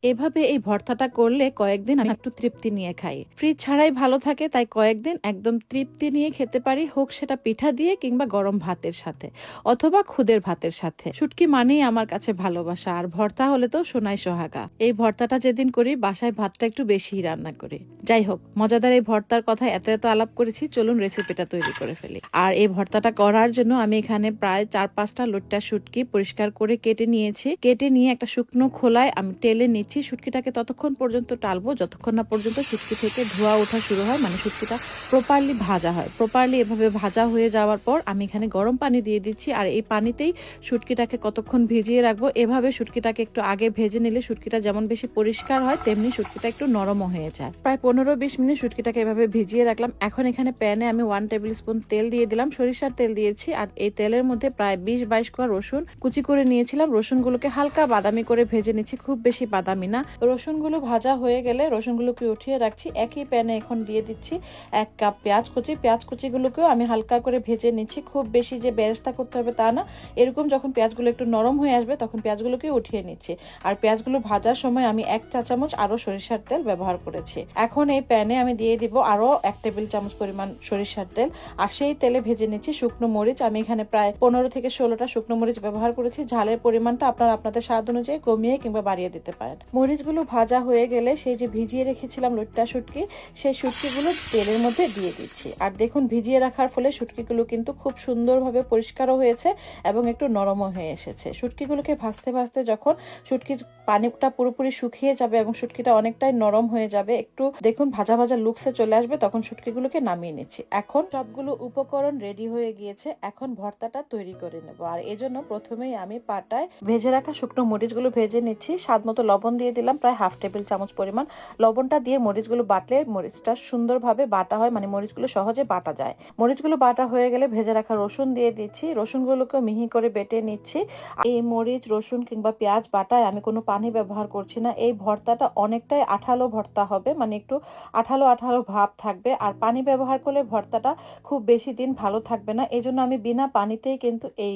এভাবে এই ভর্তাটা করলে কয়েকদিন আমি একটু তৃপ্তি নিয়ে খাই। ফ্রিজ ছাড়াই ভালো থাকে, তাই কয়েকদিন একদম তৃপ্তি নিয়ে খেতে পারি, হোক সেটা পিঠা দিয়ে কিংবা গরম ভাতের সাথে অথবা খুদের ভাতের সাথে। শুটকি মানেই আমার কাছে ভালোবাসা, আর ভর্তা হলে তো সোনাই সোহাগা। এই ভর্তাটা যেদিন করি বাসায় ভাতটা একটু বেশিই রান্না করি। যাই হোক, মজাদার এই ভর্তার কথা এত আলাপ করেছি, চলুন রেসিপিটা তৈরি করে ফেলি। আর এই ভর্তাটা করার জন্য আমি এখানে প্রায় 4-5টা লোট্টা শুটকি পরিষ্কার করে কেটে নিয়েছি। কেটে নিয়ে একটা শুকনো খোলায় আমি টেলে নিচ্ছি। শুটকিটাকে ততক্ষণ পর্যন্ত টালবো যতক্ষণ না পর্যন্ত শুটকি থেকে ধোঁয়া ওঠা শুরু হয়, মানে শুটকিটা প্রপারলি ভাজা হয়। প্রপারলি এভাবে ভাজা হয়ে যাওয়ার পর আমি এখানে গরম পানি দিয়ে দিচ্ছি, আর এই পানিতেই শুটকিটাকে কতক্ষণ ভিজিয়ে রাখবো। এভাবে শুটকিটাকে একটু আগে ভেজে নিলে শুটকিটা যেমন বেশি পরিষ্কার হয়, তেমনি শুটকিটা একটু নরমও হয়ে যায়। প্রায় 15-20 মিনিট শুটকিটাকে এভাবে ভিজিয়ে রাখলাম। এখন এখানে প্যানে আমি 1 টেবিল স্পুন তেল দিয়ে দিলাম, সরিষার তেল দিয়েছি। আর এই তেলের মধ্যে প্রায় 20-22 কোয়া রসুন কুচি করে নিয়েছিলাম। রসুনগুলোকে হালকা বাদামি করে ভেজে নিচ্ছি, খুব বেশি বাদামি না। রসুনগুলো ভাজা হয়ে গেলে রসুনগুলোকে উঠিয়ে রাখছি। একই প্যানে এখন দিয়ে দিচ্ছি 1 কাপ পেঁয়াজ কুচি। পেঁয়াজ কুচিগুলোকেও আমি হালকা করে ভেজে নিচ্ছি, খুব বেশি যে বেরেস্তা করতে হবে তা না। এরকম যখন পেঁয়াজগুলো একটু নরম হয়ে আসবে তখন পেঁয়াজগুলোকে উঠিয়ে নিচ্ছি। আর পেঁয়াজগুলো ভাজার সময় আমি 1 চা চামচ আরো সরিষার তেল ব্যবহার করেছি। এখন এই প্যানে আমি দিয়ে দিব আরো 1 টেবিল চামচ পরিমাণ সরিষার তেল, আর সেই তেলে ভেজে নিচ্ছি শুকনো মরিচ। আমি এখানে প্রায় 15 থেকে 16টা শুকনো মরিচ ব্যবহার করেছি। ঝালের পরিমাণটা আপনারা আপনাদের স্বাদ অনুযায়ী কমিয়ে কিংবা বাড়িয়ে দিতে পারেন। মরিচগুলো ভাজা হয়ে গেলে সেই যে ভিজিয়ে রেখেছিলাম লোট্টা শুটকি, সেই শুটকিগুলো তেলের মধ্যে দিয়ে দিচ্ছি। আর দেখুন, ভিজিয়ে রাখার ফলে শুটকিগুলো কিন্তু খুব সুন্দরভাবে পরিষ্কারও হয়েছে এবং একটু নরমও হয়ে এসেছে। শুটকিগুলোকে ভাজতে ভাজতে যখন শুটকির পানিটা পুরোপুরি শুকিয়ে যাবে এবং শুটকিটা অনেকটাই নরম হয়ে যাবে, একটু দেখুন ভাজা ভাজা লুকসে চলে আসবে, তখন শুটকিগুলোকে নামিয়ে নিচ্ছি। এখন সবগুলো উপকরণ রেডি হয়ে গিয়েছে। এখন ভর্তাটা তৈরি করে নেব। আর এজন্য প্রথমেই আমি পাটায় ভেজে রাখা শুকনো মরিচগুলো ভেজে নিচ্ছি। স্বাদ মতো লবণ দিয়ে দিলাম, প্রায় 1/2 টেবিল চামচ পরিমাণ। লবণটা দিয়ে মরিচগুলো বাটলে মরিচটা সুন্দরভাবে বাটা হয়, মানে মরিচগুলো সহজে বাটা যায়। মরিচগুলো বাটা হয়ে গেলে ভেজে রাখা রসুন দিয়ে দিচ্ছি। রসুনগুলোকে মিহি করে বেটে নিচ্ছি। এই মরিচ, রসুন কিংবা পেঁয়াজ বাটায় আমি কোনো পানি ব্যবহার করছি না। এই ভর্তাটা অনেকটাই আঠালো ভর্তা হবে, মানে একটু আঠালো আঠালো ভাব থাকবে। আর পানি ব্যবহার করলে ভর্তাটা খুব বেশি দিন ভালো থাকবে না, এই জন্য আমি বিনা পানিতেই কিন্তু এই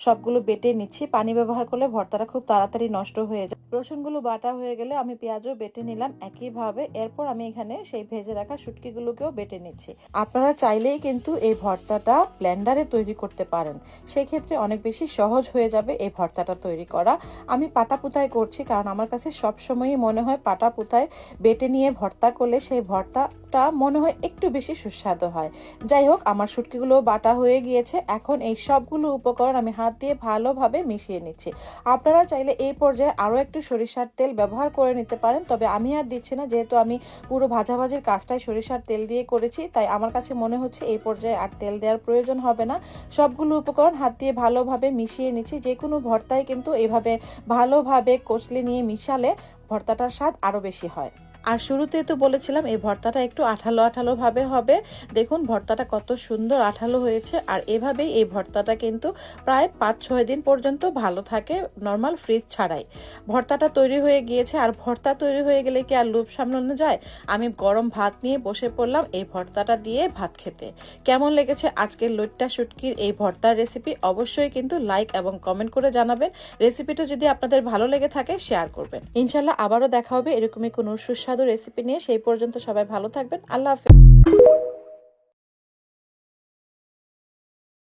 সবগুলো বেটে নিচ্ছি। পানি ব্যবহার করলে ভর্তাটা খুব তাড়াতাড়ি নষ্ট হয়ে যায়। রসুনগুলো বাটা হয়ে গেলে আমি পেঁয়াজও বেটে নিলাম একইভাবে। এরপর আমি এখানে সেই ভেজে রাখা শুটকিগুলোকেও বেটে নিচ্ছি। আপনারা চাইলেই কিন্তু এই ভর্তাটা ব্লেন্ডারে তৈরি করতে পারেন, সেক্ষেত্রে অনেক বেশি সহজ হয়ে যাবে এই ভর্তাটা তৈরি করা। আমি পাটা পুতায় করছি, কারণ আমার কাছে সবসময়ই মনে হয় পাটা পুতায় বেটে নিয়ে ভর্তা করলে সেই ভর্তাটা মনে হয় একটু বেশি সুস্বাদু হয়। যাই হোক, আমার শুটকিগুলো বাটা হয়ে গিয়েছে। এখন এই সবগুলো উপকরণ আমি হাত দিয়ে ভালোভাবে মিশিয়ে নিচ্ছি। আপনারা চাইলে এই পর্যায়ে আরও একটু সরিষার তেল ব্যবহার করে নিতে পারেন, তবে আমি আর দিচ্ছি না, যেহেতু আমি পুরো ভাজাভাজির কাজটাই সরিষার তেল দিয়ে করেছি, তাই আমার কাছে মনে হচ্ছে এই পর্যায়ে আর তেল দেওয়ার প্রয়োজন হবে না। সবগুলো উপকরণ হাত দিয়ে ভালোভাবে মিশিয়ে নিচ্ছি। যে কোনো ভর্তায় কিন্তু এভাবে ভালোভাবে কচলে নিয়ে মিশালে ভর্তাটার স্বাদ আরও বেশি হয়। আর শুরুতে তো বলেছিলাম এই ভর্তাটা একটু আঠালো আঠালো ভাবে হবে। দেখুন ভর্তাটা কত সুন্দর আঠালো হয়েছে। আর এভাবেই এই ভর্তাটা কিন্তু প্রায় 5-6 দিন পর্যন্ত ভালো থাকে, নর্মাল ফ্রিজ ছাড়াই। ভর্তাটা তৈরি হয়ে গিয়েছে। আর ভর্তা তৈরি হয়ে গেলে কি আর লোভ সামলানো যায়? আমি গরম ভাত নিয়ে বসে পড়লাম এই ভর্তাটা দিয়ে ভাত খেতে। কেমন লেগেছে আজকের লোট্টা শুটকির এই ভর্তার রেসিপি? অবশ্যই কিন্তু লাইক এবং কমেন্ট করে জানাবেন। রেসিপিটা যদি আপনাদের ভালো লেগে থাকে শেয়ার করবেন। ইনশাল্লাহ আবারও দেখা হবে এরকমই কোনো সুস্বাদু রেসিপি নিয়ে। সেই পর্যন্ত সবাই ভালো থাকবেন। আল্লাহ হাফেজ।